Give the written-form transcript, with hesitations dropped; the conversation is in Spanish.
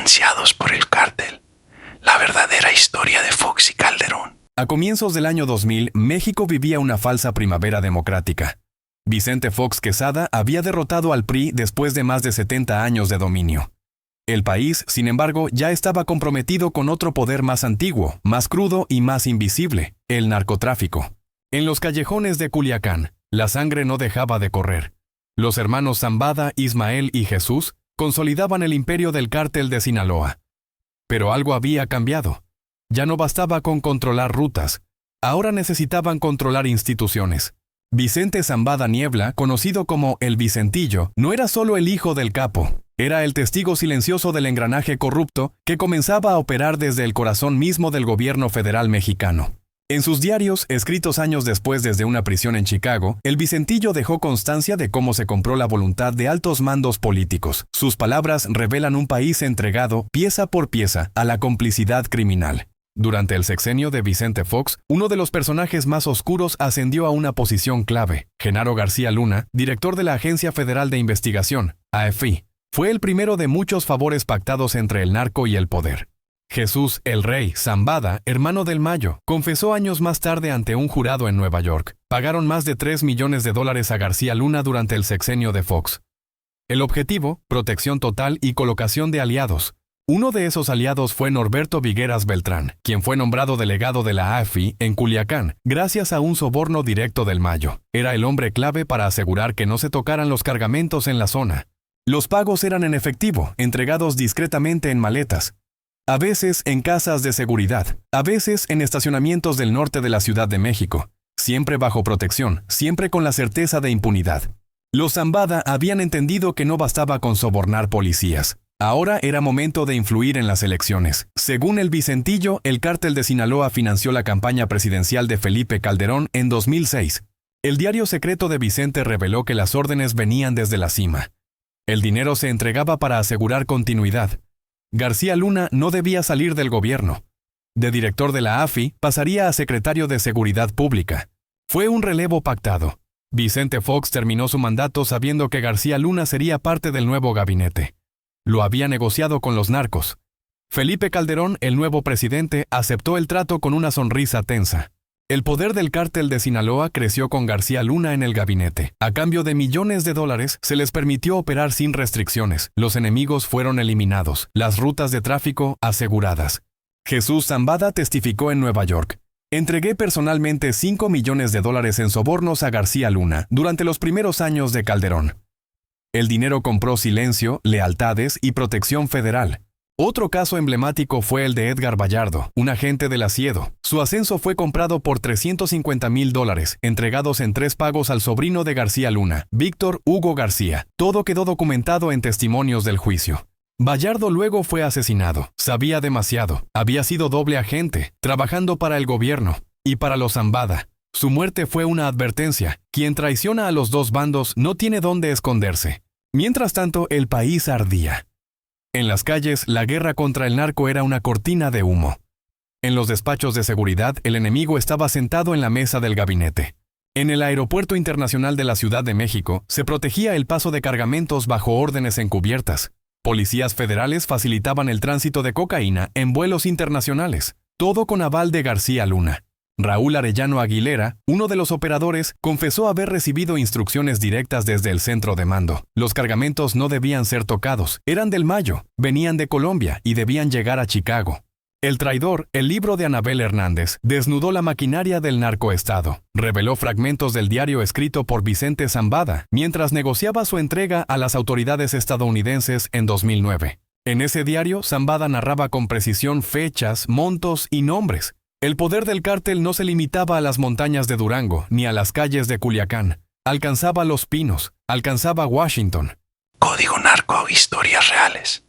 financiados por el cártel. La verdadera historia de Fox y Calderón. A comienzos del año 2000, México vivía una falsa primavera democrática. Vicente Fox Quesada había derrotado al PRI después de más de 70 años de dominio. El país, sin embargo, ya estaba comprometido con otro poder más antiguo, más crudo y más invisible, el narcotráfico. En los callejones de Culiacán, la sangre no dejaba de correr. Los hermanos Zambada, Ismael y Jesús consolidaban el imperio del cártel de Sinaloa. Pero algo había cambiado. Ya no bastaba con controlar rutas. Ahora necesitaban controlar instituciones. Vicente Zambada Niebla, conocido como el Vicentillo, no era solo el hijo del capo. Era el testigo silencioso del engranaje corrupto que comenzaba a operar desde el corazón mismo del gobierno federal mexicano. En sus diarios, escritos años después desde una prisión en Chicago, el Vicentillo dejó constancia de cómo se compró la voluntad de altos mandos políticos. Sus palabras revelan un país entregado, pieza por pieza, a la complicidad criminal. Durante el sexenio de Vicente Fox, uno de los personajes más oscuros ascendió a una posición clave. Genaro García Luna, director de la Agencia Federal de Investigación, AFI, fue el primero de muchos favores pactados entre el narco y el poder. Jesús el Rey Zambada, hermano del Mayo, confesó años más tarde ante un jurado en Nueva York. Pagaron más de $3 millones a García Luna durante el sexenio de Fox. El objetivo, protección total y colocación de aliados. Uno de esos aliados fue Norberto Vigueras Beltrán, quien fue nombrado delegado de la AFI en Culiacán, gracias a un soborno directo del Mayo. Era el hombre clave para asegurar que no se tocaran los cargamentos en la zona. Los pagos eran en efectivo, entregados discretamente en maletas. A veces en casas de seguridad, a veces en estacionamientos del norte de la Ciudad de México, siempre bajo protección, siempre con la certeza de impunidad. Los Zambada habían entendido que no bastaba con sobornar policías. Ahora era momento de influir en las elecciones. Según el Vicentillo, el cártel de Sinaloa financió la campaña presidencial de Felipe Calderón en 2006. El diario secreto de Vicente reveló que las órdenes venían desde la cima. El dinero se entregaba para asegurar continuidad. García Luna no debía salir del gobierno. De director de la AFI pasaría a secretario de Seguridad Pública. Fue un relevo pactado. Vicente Fox terminó su mandato sabiendo que García Luna sería parte del nuevo gabinete. Lo había negociado con los narcos. Felipe Calderón, el nuevo presidente, aceptó el trato con una sonrisa tensa. El poder del cártel de Sinaloa creció con García Luna en el gabinete. A cambio de millones de dólares, se les permitió operar sin restricciones. Los enemigos fueron eliminados, las rutas de tráfico aseguradas. Jesús Zambada testificó en Nueva York. Entregué personalmente $5 millones en sobornos a García Luna durante los primeros años de Calderón. El dinero compró silencio, lealtades y protección federal. Otro caso emblemático fue el de Edgar Vallardo, un agente del Asiedo. Su ascenso fue comprado por $350,000, entregados en 3 pagos al sobrino de García Luna, Víctor Hugo García. Todo quedó documentado en testimonios del juicio. Vallardo luego fue asesinado. Sabía demasiado. Había sido doble agente, trabajando para el gobierno y para los Zambada. Su muerte fue una advertencia. Quien traiciona a los dos bandos no tiene dónde esconderse. Mientras tanto, el país ardía. En las calles, la guerra contra el narco era una cortina de humo. En los despachos de seguridad, el enemigo estaba sentado en la mesa del gabinete. En el Aeropuerto Internacional de la Ciudad de México, se protegía el paso de cargamentos bajo órdenes encubiertas. Policías federales facilitaban el tránsito de cocaína en vuelos internacionales. Todo con aval de García Luna. Raúl Arellano Aguilera, uno de los operadores, confesó haber recibido instrucciones directas desde el centro de mando. Los cargamentos no debían ser tocados, eran del Mayo, venían de Colombia y debían llegar a Chicago. El traidor, el libro de Anabel Hernández, desnudó la maquinaria del narcoestado. Reveló fragmentos del diario escrito por Vicente Zambada, mientras negociaba su entrega a las autoridades estadounidenses en 2009. En ese diario, Zambada narraba con precisión fechas, montos y nombres. El poder del cártel no se limitaba a las montañas de Durango ni a las calles de Culiacán. Alcanzaba Los Pinos, alcanzaba Washington. Código Narco, historias reales.